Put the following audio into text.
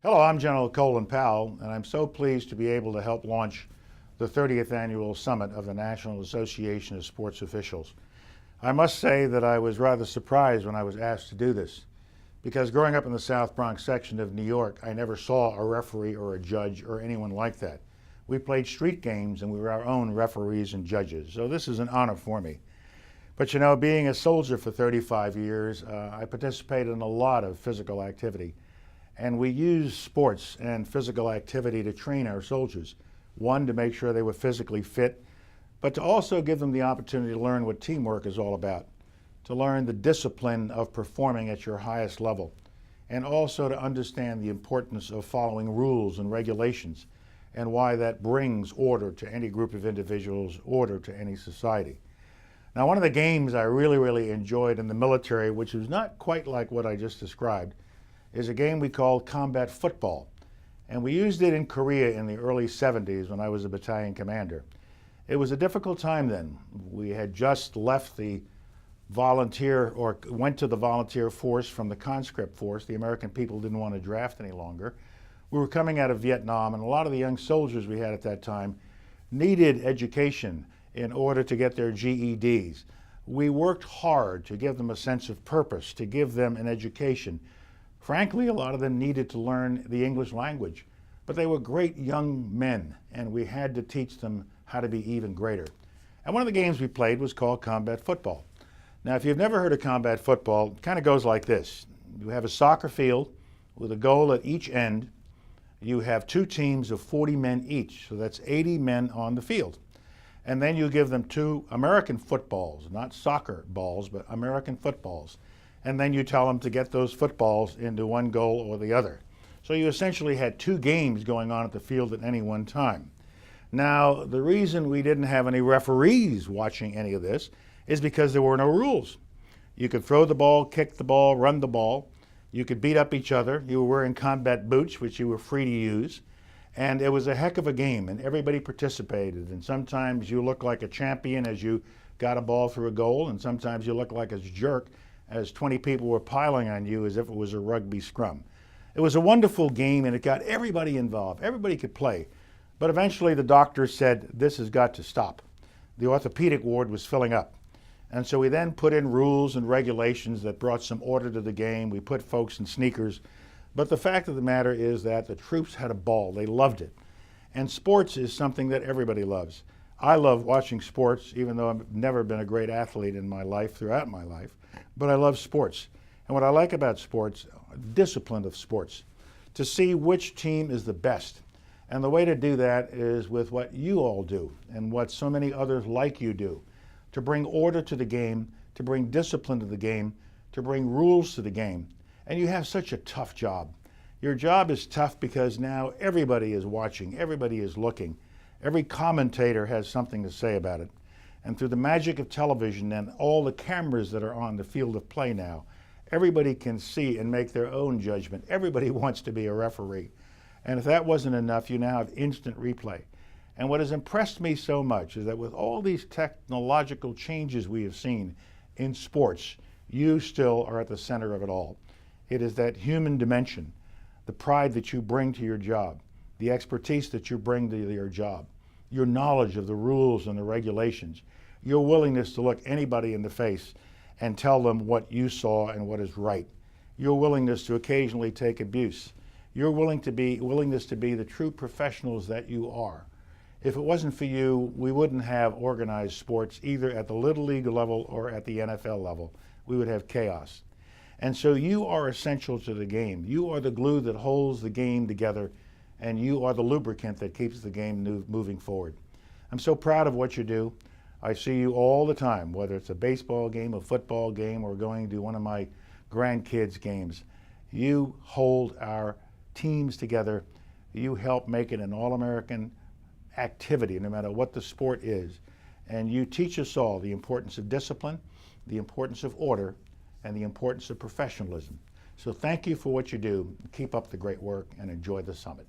Hello, I'm General Colin Powell, and I'm so pleased to be able to help launch the 30th Annual Summit of the National Association of Sports Officials. I must say that I was rather surprised when I was asked to do this, because growing up in the South Bronx section of New York, I never saw a referee or a judge or anyone like that. We played street games and we were our own referees and judges, so this is an honor for me. But you know, being a soldier for 35 years, I participated in a lot of physical activity. And we used sports and physical activity to train our soldiers. One, to make sure they were physically fit, but to also give them the opportunity to learn what teamwork is all about, to learn the discipline of performing at your highest level, and also to understand the importance of following rules and regulations and why that brings order to any group of individuals, order to any society. Now, one of the games I really enjoyed in the military, which was not quite like what I just described, is a game we called combat football. And we used it in Korea in the early 70s when I was a battalion commander. It was a difficult time then. We had just left the volunteer, or went to the volunteer force from the conscript force. The American people didn't want to draft any longer. We were coming out of Vietnam, and a lot of the young soldiers we had at that time needed education in order to get their GEDs. We worked hard to give them a sense of purpose, to give them an education. Frankly, a lot of them needed to learn the English language, but they were great young men, and we had to teach them how to be even greater. And one of the games we played was called combat football. Now, if you've never heard of combat football, it kind of goes like this. You have a soccer field with a goal at each end. You have two teams of 40 men each, so that's 80 men on the field. And then you give them two American footballs, not soccer balls, but American footballs. And then you tell them to get those footballs into one goal or the other. So you essentially had two games going on at the field at any one time. Now, the reason we didn't have any referees watching any of this is because there were no rules. You could throw the ball, kick the ball, run the ball. You could beat up each other. You were wearing combat boots, which you were free to use. And it was a heck of a game, and everybody participated. And sometimes you looked like a champion as you got a ball through a goal, and sometimes you looked like a jerk as 20 people were piling on you as if it was a rugby scrum. It was a wonderful game, and it got everybody involved. Everybody could play. But eventually the doctor said, this has got to stop. The orthopedic ward was filling up. And so we then put in rules and regulations that brought some order to the game. We put folks in sneakers. But the fact of the matter is that the troops had a ball. They loved it. And sports is something that everybody loves. I love watching sports, even though I've never been a great athlete in my life, throughout my life. But I love sports. And what I like about sports, discipline of sports, to see which team is the best. And the way to do that is with what you all do and what so many others like you do, to bring order to the game, to bring discipline to the game, to bring rules to the game. And you have such a tough job. Your job is tough because now everybody is watching, everybody is looking. Every commentator has something to say about it. And through the magic of television and all the cameras that are on the field of play now, everybody can see and make their own judgment. Everybody wants to be a referee. And if that wasn't enough, you now have instant replay. And what has impressed me so much is that with all these technological changes we have seen in sports, you still are at the center of it all. It is that human dimension, the pride that you bring to your job, the expertise that you bring to your job, your knowledge of the rules and the regulations, your willingness to look anybody in the face and tell them what you saw and what is right, your willingness to occasionally take abuse, your willingness to be the true professionals that you are. If it wasn't for you, we wouldn't have organized sports either at the Little League level or at the NFL level. We would have chaos. And so you are essential to the game. You are the glue that holds the game together, and you are the lubricant that keeps the game moving forward. I'm so proud of what you do. I see you all the time, whether it's a baseball game, a football game, or going to one of my grandkids' games. You hold our teams together. You help make it an all-American activity, no matter what the sport is. And you teach us all the importance of discipline, the importance of order, and the importance of professionalism. So thank you for what you do. Keep up the great work and enjoy the summit.